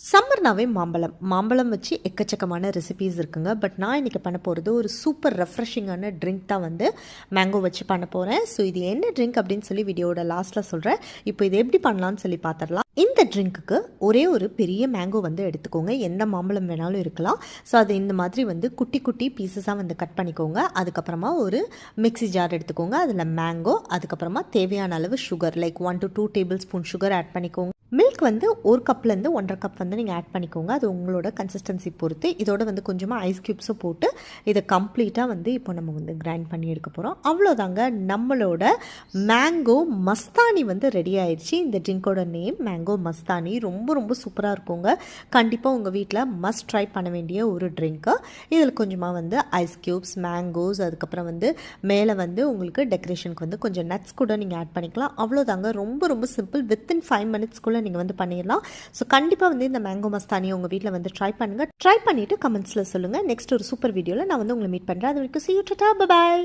சம்மர்னாவே மாம்பழம் வச்சு எக்கச்சக்கமான ரெசிபீஸ் இருக்குங்க. பட் நான் இன்றைக்கி பண்ண போகிறது ஒரு சூப்பர் ரெஃப்ரெஷிங்கான ட்ரிங்க் தான் வந்து மேங்கோ வச்சு பண்ண போகிறேன். ஸோ இது என்ன ட்ரிங்க் அப்படின்னு சொல்லி வீடியோட லாஸ்ட்டில் சொல்கிறேன். இப்போ இது எப்படி பண்ணலான்னு சொல்லி பார்த்துடலாம். இந்த ட்ரிங்க்குக்கு ஒரே ஒரு பெரிய மேங்கோ வந்து எடுத்துக்கோங்க. எந்த மாம்பழம் வேணாலும் இருக்கலாம். ஸோ அது இந்த மாதிரி வந்து குட்டி குட்டி பீசஸாக வந்து கட் பண்ணிக்கோங்க. அதுக்கப்புறமா ஒரு மிக்ஸி ஜார் எடுத்துக்கோங்க. அதில் மேங்கோ, அதுக்கப்புறமா தேவையான அளவு sugar like 1 to 2 tablespoon sugar add பண்ணிக்கோங்க. மில்க் வந்து 1 கப்லேருந்து 1.5 கப் வந்து நீங்கள் ஆட் பண்ணிக்கோங்க. அது உங்களோட கன்சிஸ்டன்சி பொறுத்து. இதோட வந்து கொஞ்சமாக ஐஸ் க்யூப்ஸும் போட்டு இதை கம்ப்ளீட்டாக வந்து இப்போ நம்ம வந்து கிரைண்ட் பண்ணி எடுக்க போகிறோம். அவ்வளோதாங்க, நம்மளோட மேங்கோ மஸ்தானி வந்து ரெடி ஆயிடுச்சு. இந்த ட்ரிங்கோட நேம் மேங்கோ மஸ்தானி. ரொம்ப ரொம்ப சூப்பராக இருக்குங்க. கண்டிப்பாக உங்கள் வீட்டில் மஸ்ட் ட்ரை பண்ண வேண்டிய ஒரு ட்ரிங்க்கு. இதில் கொஞ்சமாக வந்து ஐஸ் க்யூப்ஸ், மேங்கோஸ், அதுக்கப்புறம் வந்து மேலே வந்து உங்களுக்கு டெக்கரேஷனுக்கு வந்து கொஞ்சம் நட்ஸ் கூட நீங்கள் ஆட் பண்ணிக்கலாம். அவ்வளோதாங்க, ரொம்ப ரொம்ப சிம்பிள். வித்தின் 5 மினிட்ஸ்க்குள்ளே நீங்கள் வந்து பண்ணிடலாம். ஸோ கண்டிப்பாக வந்து இந்த மேங்கோ மஸ்தானி உங்கள் வீட்டில் வந்து ட்ரை பண்ணுங்கள். ட்ரை பண்ணிவிட்டு கமெண்ட்ஸில் சொல்லுங்கள். நெக்ஸ்ட் ஒரு சூப்பர் வீடியோவில் நான் வந்து உங்களை மீட் பண்ணுறேன். அது வரைக்கும் see you, ta-ta, bye bye.